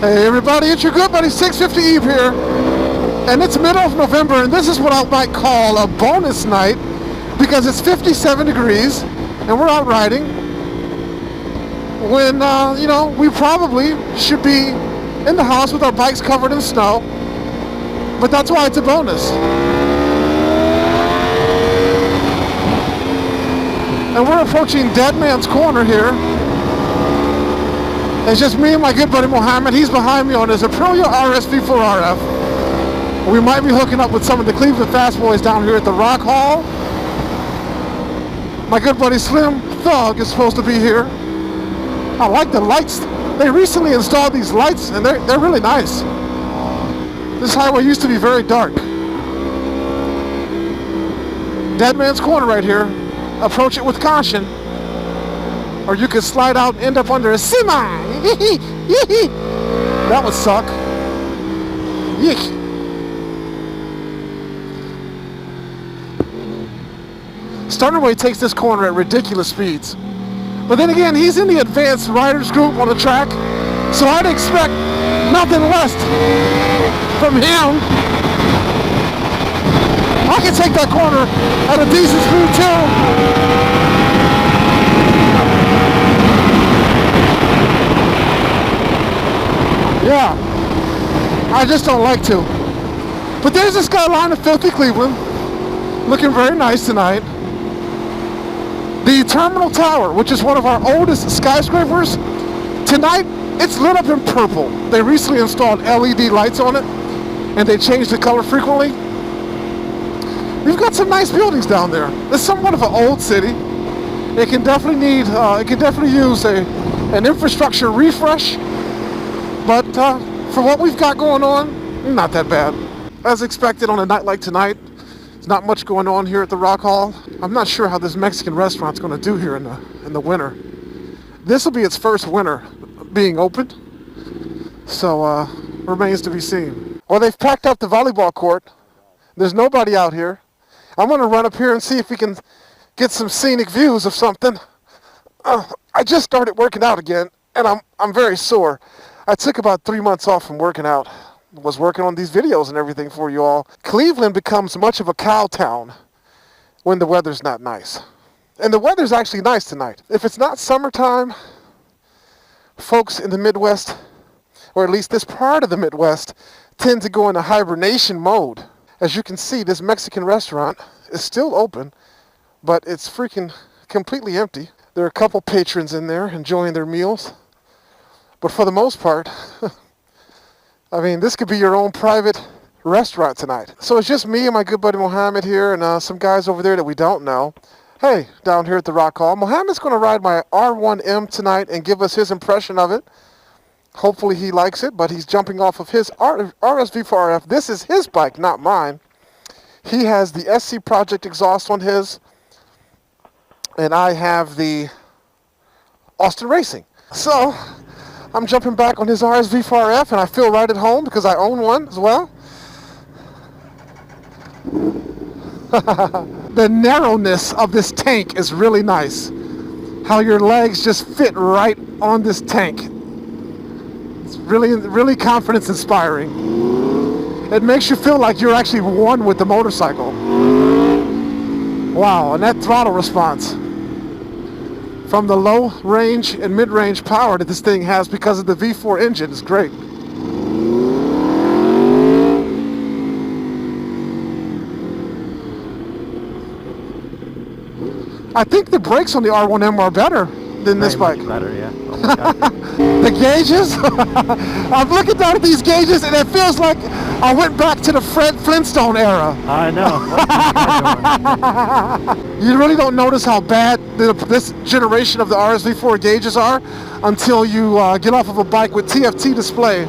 Hey everybody, it's your good buddy 650 Eve here, and it's middle of November, and this is what I might call a bonus night because it's 57 degrees and we're out riding when we probably should be in the house with our bikes covered in snow, but that's why it's a bonus. And we're approaching Dead Man's Corner here. It's just me and my good buddy Mohammad. He's behind me on his Aprilia RSV4 RF. We might be hooking up with some of the Cleveland Fast Boys down here at the Rock Hall. My good buddy Slim Thug is supposed to be here. I like the lights. They recently installed these lights and they're really nice. This highway used to be very dark. Dead Man's Corner right here. Approach it with caution, or you could slide out and end up under a semi. That would suck. Yeek. Starterway takes this corner at ridiculous speeds. But then again, he's in the advanced riders group on the track, so I'd expect nothing less from him. I can take that corner at a decent speed too. Yeah, I just don't like to. But there's the skyline of filthy Cleveland, looking very nice tonight. The Terminal Tower, which is one of our oldest skyscrapers, tonight it's lit up in purple. They recently installed LED lights on it, and they change the color frequently. We've got some nice buildings down there. It's somewhat of an old city. It can definitely use an infrastructure refresh. But for what we've got going on, not that bad. As expected on a night like tonight, there's not much going on here at the Rock Hall. I'm not sure how this Mexican restaurant's going to do here in the winter. This will be its first winter being opened, so remains to be seen. Well, they've packed up the volleyball court. There's nobody out here. I'm going to run up here and see if we can get some scenic views of something. I just started working out again, and I'm very sore. I took about 3 months off from working out. Was working on these videos and everything for you all. Cleveland becomes much of a cow town when the weather's not nice. And the weather's actually nice tonight. If it's not summertime, folks in the Midwest, or at least this part of the Midwest, tend to go into hibernation mode. As you can see, this Mexican restaurant is still open, but it's freaking completely empty. There are a couple patrons in there enjoying their meals. But for the most part, I mean, this could be your own private restaurant tonight. So it's just me and my good buddy Mohammad here and some guys over there that we don't know. Hey, down here at the Rock Hall. Mohammad's going to ride my R1M tonight and give us his impression of it. Hopefully he likes it, but he's jumping off of his RSV4 RF. This is his bike, not mine. He has the SC Project exhaust on his, and I have the Austin Racing. So I'm jumping back on his RSV4 RF, and I feel right at home because I own one as well. The narrowness of this tank is really nice. How your legs just fit right on this tank. It's really, really confidence inspiring. It makes you feel like you're actually one with the motorcycle. Wow, and that throttle response from the low range and mid-range power that this thing has because of the V4 engine is great. I think the brakes on the R1M are better than this bike. Better, yeah. Oh my God. The gauges, I'm looking down at these gauges and it feels like I went back to the Fred Flintstone era. I know. You really don't notice how bad this generation of the RSV4 gauges are until you get off of a bike with TFT display.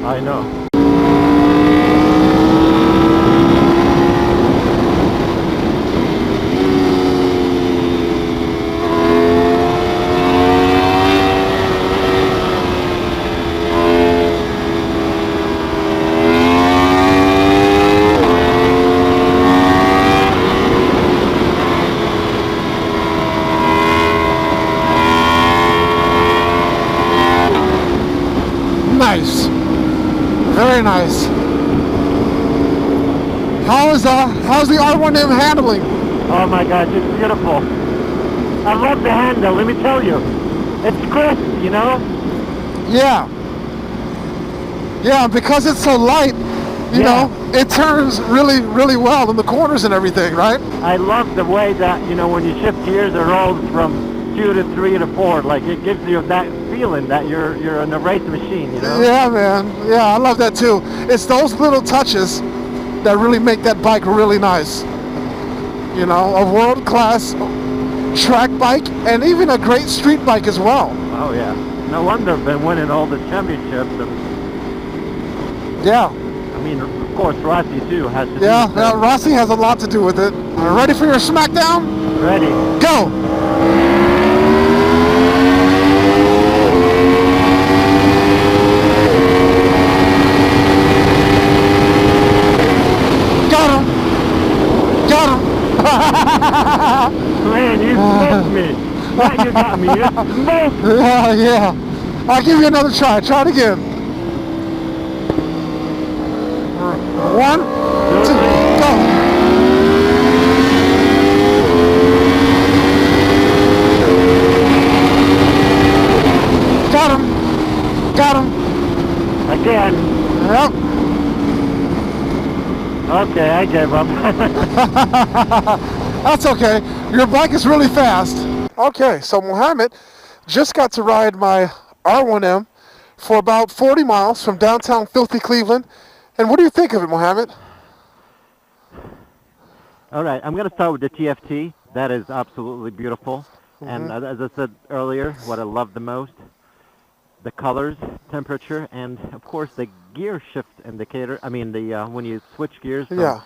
I know. Very nice. How's the R1M handling? Oh my gosh, it's beautiful. I love the handle, let me tell you. It's crisp, you know? Yeah. Yeah, because it's so light, you know, it turns really, really well in the corners and everything, right? I love the way that, you know, when you shift gears, it rolls from 2 to 3 to 4. Like, it gives you that feeling that you're in a race machine, you know? Yeah, man. Yeah, I love that too. It's those little touches that really make that bike really nice. You know, a world-class track bike and even a great street bike as well. Oh, yeah. No wonder I've been winning all the championships. Yeah. I mean, of course, Rossi, too, has to do with Yeah, Rossi has a lot to do with it. Ready for your smackdown? Ready. Go! Got him! Got him! Man, you smoked me. That you got me. You smoked me. Yeah. I'll give you another try. Try it again. 1, 2, go. Got him. Got him. Again. Yep. Okay, I gave up. That's okay. Your bike is really fast. Okay, so Mohammad just got to ride my R1M for about 40 miles from downtown filthy Cleveland. And what do you think of it, Mohammad? All right, I'm going to start with the TFT. That is absolutely beautiful. And as I said earlier, what I love the most, the colors, temperature, and of course the gear shift indicator. I mean, the when you switch gears from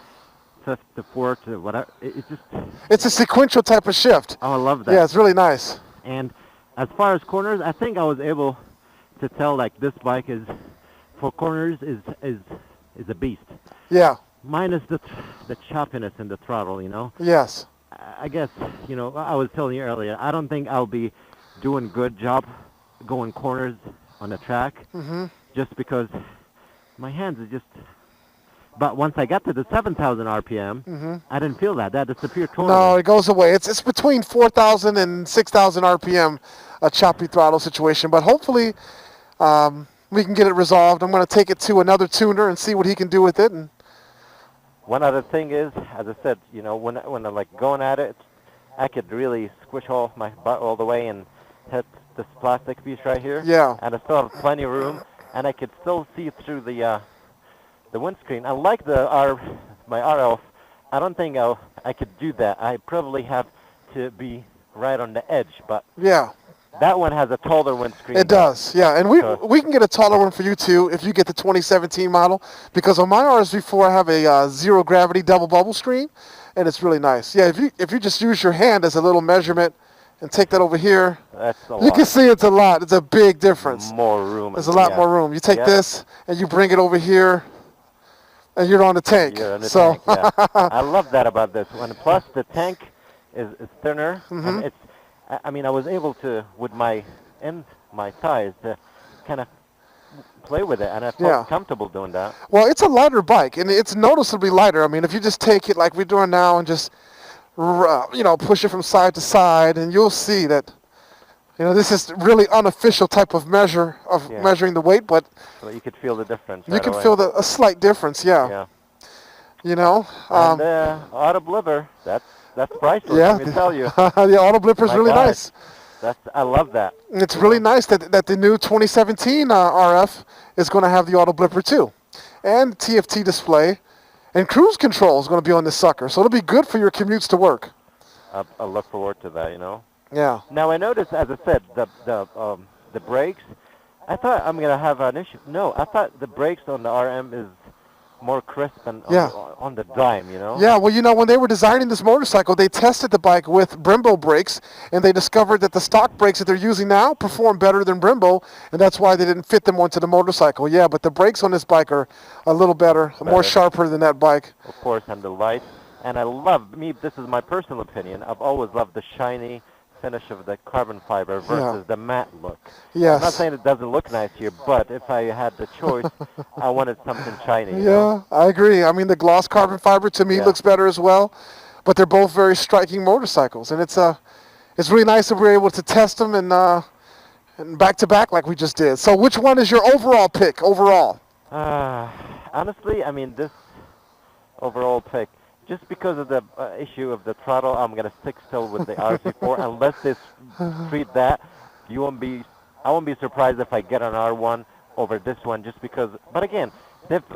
fifth to fourth to whatever, it's a sequential type of shift. Oh, I love that. Yeah, it's really nice. And as far as corners, I think I was able to tell like this bike is for corners is a beast. Yeah. Minus the choppiness in the throttle, you know. Yes. I guess, you know, I was telling you earlier, I don't think I'll be doing good job going corners on the track, just because my hands are just. But once I got to the 7,000 RPM, I didn't feel that. That disappeared totally. No, it goes away. It's between 4,000 and 6,000 RPM, a choppy throttle situation. But hopefully, we can get it resolved. I'm going to take it to another tuner and see what he can do with it. And one other thing is, as I said, you know, when I'm like going at it, I could really squish all my butt all the way and hit this plastic piece right here. Yeah. And I still have plenty of room, and I could still see through the windscreen. I like my RF. I don't think I could do that. I probably have to be right on the edge, but yeah. That one has a taller windscreen. It does, yeah. And we can get a taller one for you too if you get the 2017 model, because on my RSV4 I have a zero gravity double bubble screen, and it's really nice. Yeah, if you just use your hand as a little measurement and take that over here, that's a lot. You can see it's a lot. It's a big difference. More room. There's a lot more room. You take this and you bring it over here, and you're on the tank. You're on the tank, yeah. I love that about this one. Plus the tank is thinner, and it's. I mean, I was able to, with my thighs, to kind of play with it, and I felt comfortable doing that. Well, it's a lighter bike, and it's noticeably lighter. I mean, if you just take it like we're doing now and just, push it from side to side, and you'll see that, this is really unofficial type of measure of measuring the weight, but so you could feel the difference. You can feel a slight difference, yeah. And auto blibber, that's priceless, let me tell you. The auto blipper is really nice. I love that. It's really nice that the new 2017 RF is going to have the auto blipper too. And TFT display. And cruise control is going to be on this sucker. So it'll be good for your commutes to work. I look forward to that, Yeah. Now I noticed, as I said, the brakes, I thought I'm going to have an issue. No, I thought the brakes on the RM is more crisp and on the dime, Yeah, well, when they were designing this motorcycle, they tested the bike with Brembo brakes, and they discovered that the stock brakes that they're using now perform better than Brembo, and that's why they didn't fit them onto the motorcycle. Yeah, but the brakes on this bike are a little better. More sharper than that bike. Of course, and the light. And I love, this is my personal opinion, I've always loved the shiny finish of the carbon fiber versus the matte look. Yes. I'm not saying it doesn't look nice here, but if I had the choice, I wanted something shiny. You Yeah, know? I agree. I mean, the gloss carbon fiber to me looks better as well, but they're both very striking motorcycles, and it's really nice that we're able to test them and back to back like we just did. So, which one is your overall pick? Overall? Honestly, I mean, this overall pick, just because of the issue of the throttle, I'm gonna stick still with the RSV4. Unless they treat that, I won't be surprised if I get an R1 over this one, just because. But again,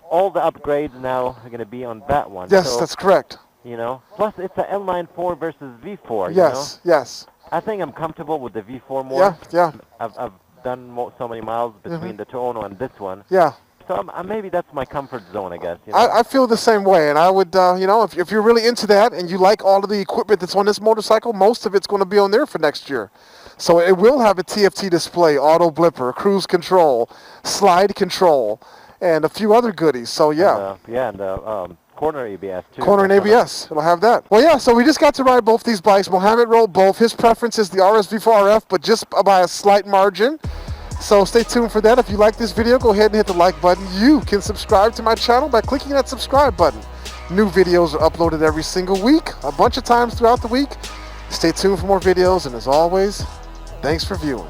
all the upgrades now are gonna be on that one. Yes, so, that's correct. You know, plus it's a L94 versus V4. Yes, you know? yes. I think I'm comfortable with the V4 more. Yeah, yeah. I've done so many miles between the Tuono and this one. Yeah. So maybe that's my comfort zone, I guess. You know? I feel the same way, and I would, you know, if you're really into that and you like all of the equipment that's on this motorcycle, most of it's going to be on there for next year. So it will have a TFT display, auto blipper, cruise control, slide control, and a few other goodies. So yeah. And corner ABS too. Corner and ABS, it'll have that. Well, yeah, so we just got to ride both these bikes. Mohammad rode both. His preference is the RSV4 RF, but just by a slight margin. So stay tuned for that. If you like this video, go ahead and hit the like button. You can subscribe to my channel by clicking that subscribe button. New videos are uploaded every single week, a bunch of times throughout the week. Stay tuned for more videos, and as always, thanks for viewing.